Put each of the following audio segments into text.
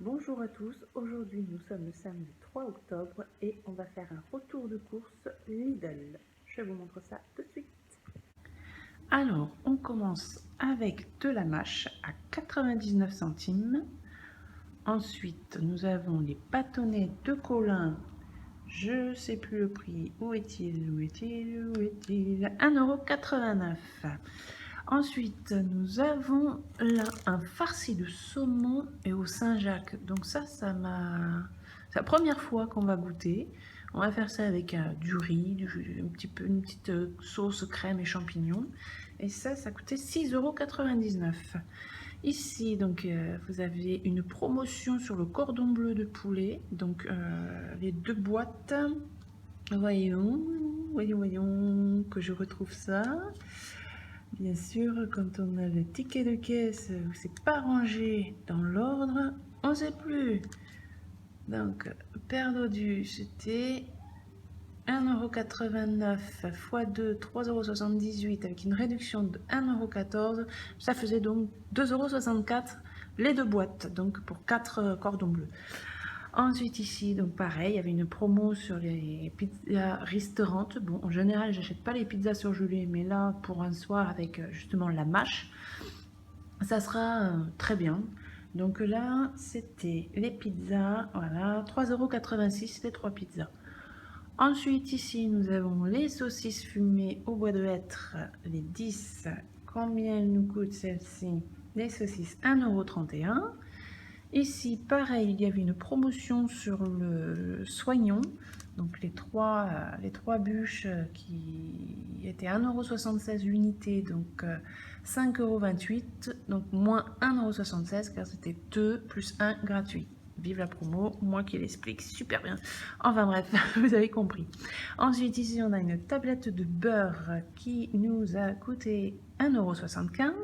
Bonjour à tous, aujourd'hui nous sommes le samedi 3 octobre et on va faire un retour de course Lidl. Je vous montre ça tout de suite. Alors, on commence avec de la mâche à 99 centimes. Ensuite, nous avons les bâtonnets de Colin. Je sais plus le prix. Où est-il? 1,89 €. Ensuite, nous avons là un farci de saumon et au Saint-Jacques. Donc ça m'a... C'est la première fois qu'on va goûter. On va faire ça avec du riz, une petite sauce crème et champignons. Et ça coûtait 6,99 €. Ici, donc, vous avez une promotion sur le cordon bleu de poulet. Donc, les deux boîtes. Voyons que je retrouve ça. Bien sûr, quand on a le ticket de caisse où c'est pas rangé dans l'ordre, on ne sait plus. Donc, paire d'odus, c'était 1,89 € x 2, 3,78 € avec une réduction de 1,14 €. Ça faisait donc 2,64 € les deux boîtes, donc pour 4 cordons bleus. Ensuite ici, donc pareil, il y avait une promo sur les pizzas restaurantes. Bon, en général, j'achète pas les pizzas surgelées, mais là, pour un soir avec justement la mâche, ça sera très bien. Donc là, c'était les pizzas, voilà, 3,86 € les 3 pizzas. Ensuite, ici, nous avons les saucisses fumées au bois de hêtre, les 10. Combien elles nous coûtent celles-ci? Les saucisses, 1,31 €. Ici, pareil, il y avait une promotion sur le soignon. Donc les trois bûches qui étaient 1,76 € l'unité, donc 5,28 €, donc moins 1,76 € car c'était 2 plus 1 gratuit. Vive la promo, moi qui l'explique super bien. Enfin bref, vous avez compris. Ensuite, ici, on a une tablette de beurre qui nous a coûté 1,75 €.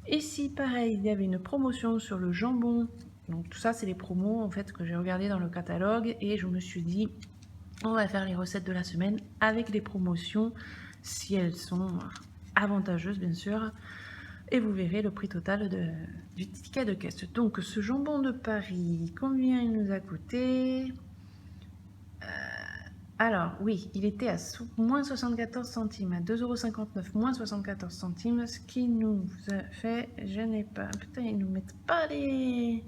Ici, pareil, il y avait une promotion sur le jambon. Donc tout ça, c'est les promos en fait que j'ai regardé dans le catalogue et je me suis dit, on va faire les recettes de la semaine avec des promotions si elles sont avantageuses bien sûr. Et vous verrez le prix total du ticket de caisse. Donc ce jambon de Paris, combien il nous a coûté? Alors oui, il était à moins 74 centimes, à 2,59 € moins 74 centimes, ce qui nous a fait, je n'ai pas, putain ils nous mettent pas les...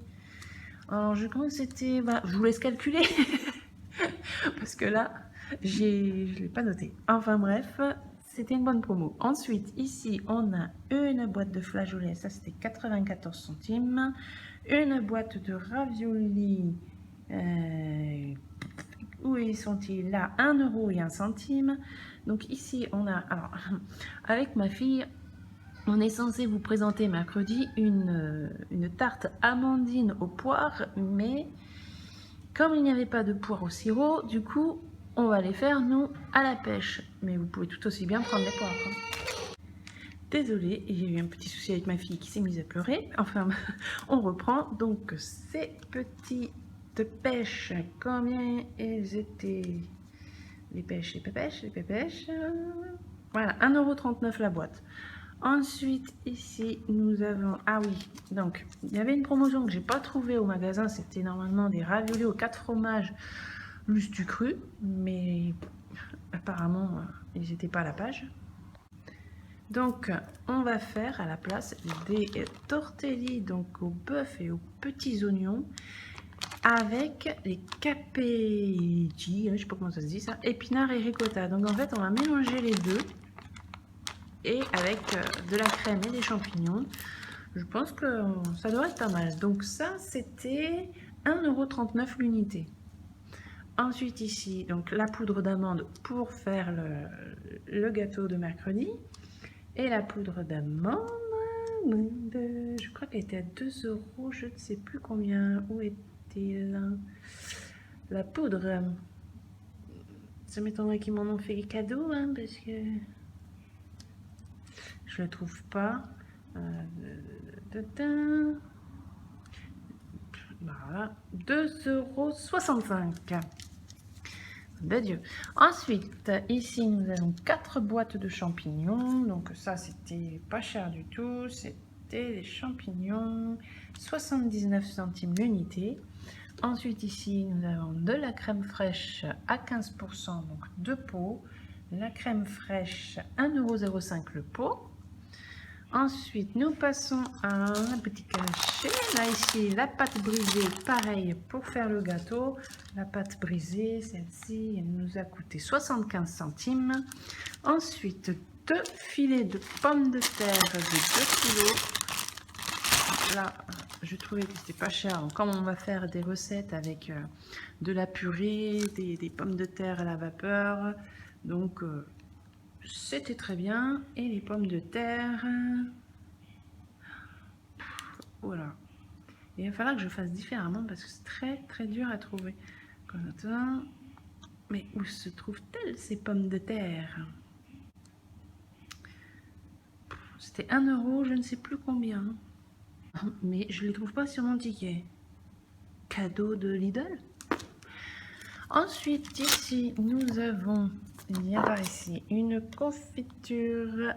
Alors je crois que c'était, je vous laisse calculer, parce que là, je ne l'ai pas noté. Enfin bref, c'était une bonne promo. Ensuite, ici, on a une boîte de flageolets, ça c'était 94 centimes, une boîte de raviolis, où ils sont-ils là? 1 € et 1 centime. Donc ici, on a, alors, avec ma fille, on est censé vous présenter mercredi une tarte amandine aux poires, mais comme il n'y avait pas de poires au sirop, du coup, on va les faire, nous, à la pêche. Mais vous pouvez tout aussi bien prendre les poires. Désolée, il y a eu un petit souci avec ma fille qui s'est mise à pleurer. Enfin, on reprend. Donc, ces petites pêches, combien elles étaient? Les pêches, les pépèches, les pépèches. Voilà, 1,39 € la boîte. Ensuite, ici, nous avons... Ah oui, donc, il y avait une promotion que j'ai pas trouvée au magasin. C'était normalement des raviolis aux 4 fromages plus du cru. Mais apparemment, ils n'étaient pas à la page. Donc, on va faire à la place des tortellis donc au bœuf et aux petits oignons avec les capelli, je sais pas comment ça se dit ça, épinards et ricotta. Donc en fait, on va mélanger les deux et avec de la crème et des champignons. Je pense que ça doit être pas mal. Donc ça, c'était 1,39 € l'unité. Ensuite ici, donc la poudre d'amande pour faire le gâteau de mercredi. Et la poudre d'amande, je crois qu'elle était à 2 €, je ne sais plus combien. Où est-elle? La poudre. Ça m'étonnerait qu'ils m'en ont fait les cadeaux, hein, parce que je la trouve pas. Voilà, 2,65 €. De Dieu. Ensuite, ici, nous avons 4 boîtes de champignons. Donc ça, c'était pas cher du tout. C'est rajouter des champignons, 79 centimes l'unité. Ensuite ici nous avons de la crème fraîche à 15%, donc 2 pots. La crème fraîche 1,05 € le pot. Ensuite nous passons à un petit cachet. Là ici la pâte brisée, pareil pour faire le gâteau. La pâte brisée, celle-ci, elle nous a coûté 75 centimes. Ensuite 2 filets de pommes de terre de 2 kg. Là je trouvais que c'était pas cher. Donc, comme on va faire des recettes avec de la purée, des pommes de terre à la vapeur, donc c'était très bien. Et les pommes de terre, voilà. Il va falloir que je fasse différemment parce que c'est très dur à trouver. Mais où se trouvent-elles ces pommes de terre? C'était 1 €, je ne sais plus combien. Mais je ne les trouve pas sur mon ticket. Cadeau de Lidl. Ensuite, ici, nous avons, il y a ici une confiture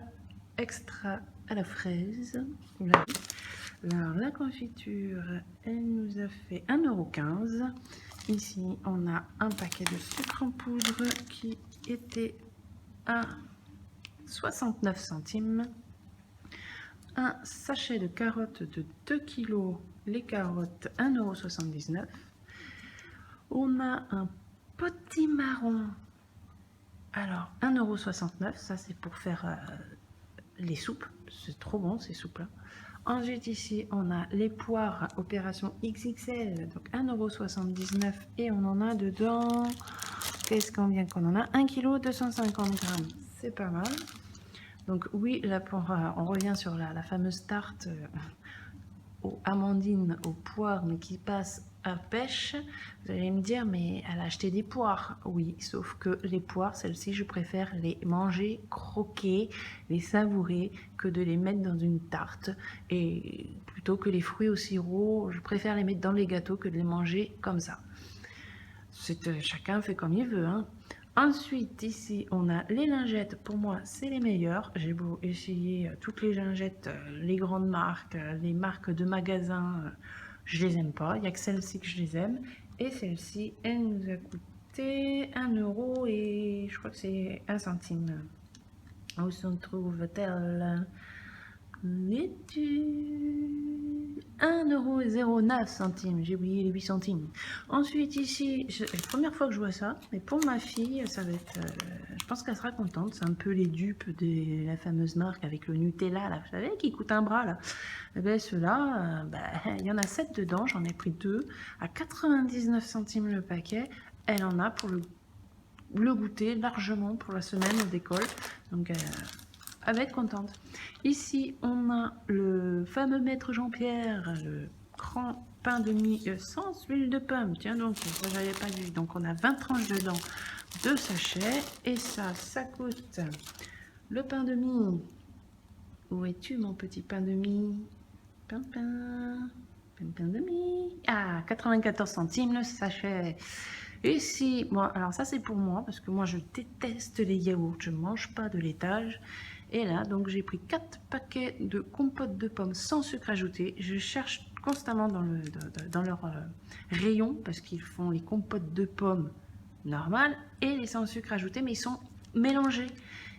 extra à la fraise. Alors, la confiture, elle nous a fait 1,15 €. Ici, on a un paquet de sucre en poudre qui était à 69 centimes. Un sachet de carottes de 2 kg, les carottes 1,79 €. On a un potimarron, alors 1,69 €, ça c'est pour faire les soupes, c'est trop bon ces soupes là. Ensuite ici on a les poires opération XXL, donc 1,79 € et on en a dedans, qu'est-ce qu'on vient qu'on en a 1 kg 250 g, c'est pas mal. Donc oui, là on revient sur la fameuse tarte aux amandines, aux poires, mais qui passe à pêche. Vous allez me dire, mais elle a acheté des poires. Oui, sauf que les poires, celles-ci, je préfère les manger, croquer, les savourer, que de les mettre dans une tarte. Et plutôt que les fruits au sirop, je préfère les mettre dans les gâteaux que de les manger comme ça. Chacun fait comme il veut, hein. Ensuite, ici, on a les lingettes. Pour moi, c'est les meilleures. J'ai beau essayer toutes les lingettes, les grandes marques, les marques de magasins, je les aime pas. Il n'y a que celle-ci que je les aime. Et celle-ci, elle nous a coûté 1 € et je crois que c'est 1 centime. Où se trouve-t-elle? 1,09 €, j'ai oublié les 8 centimes. Ensuite ici, c'est la première fois que je vois ça, mais pour ma fille, ça va être, je pense qu'elle sera contente. C'est un peu les dupes de la fameuse marque avec le Nutella, là, vous savez, qui coûte un bras, là. Et bien ceux-là, il y en a 7 dedans, j'en ai pris 2, à 99 centimes le paquet. Elle en a pour le goûter largement pour la semaine d'école, donc elle va être contente. Ici, on a le fameux maître Jean-Pierre, le grand pain de mie sans huile de pomme. Tiens donc, ça j'avais pas vu. Donc on a 20 tranches dedans, 2 sachets. Et ça coûte le pain de mie. Où es-tu mon petit pain de mie? Pain de mie. Ah, 94 centimes le sachet. Ici, moi, alors ça c'est pour moi, parce que moi je déteste les yaourts, je ne mange pas de laitage. Et là, donc j'ai pris 4 paquets de compote de pommes sans sucre ajouté. Je cherche constamment dans leur rayon, parce qu'ils font les compotes de pommes normales et les sans sucre ajouté, mais ils sont mélangés.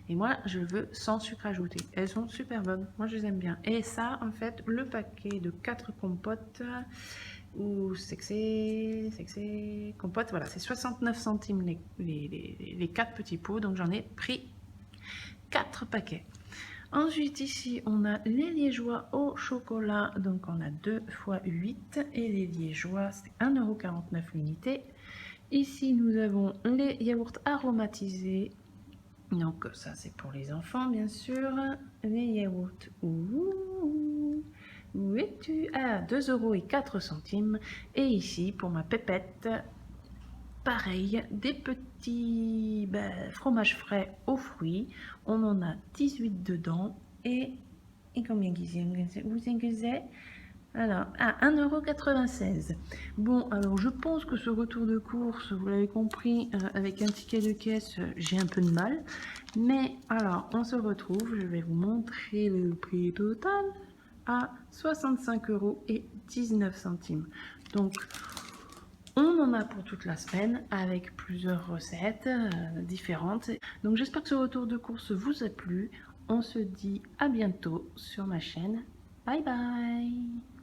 Et moi, je veux sans sucre ajouté. Elles sont super bonnes, moi je les aime bien. Et ça, en fait, le paquet de 4 compotes, ou c'est que c'est compote, voilà, c'est 69 centimes les 4 petits pots, donc j'en ai pris 4 paquets. Ensuite ici on a les liégeois au chocolat, donc on a 2 x 8 et les liégeois c'est 1,49 € l'unité. Ici nous avons les yaourts aromatisés, donc ça c'est pour les enfants bien sûr. Les yaourts, où es-tu? À 2,04 €. Et ici pour ma pépette, pareil, des petits fromages frais aux fruits. On en a 18 dedans. Et combien vous c'est? Alors, à 1,96 €. Bon, alors je pense que ce retour de course, vous l'avez compris, avec un ticket de caisse, j'ai un peu de mal. Mais alors, on se retrouve. Je vais vous montrer le prix total. à 65,19 €. Donc, on en a pour toute la semaine avec plusieurs recettes différentes. Donc, j'espère que ce retour de course vous a plu. On se dit à bientôt sur ma chaîne. Bye bye!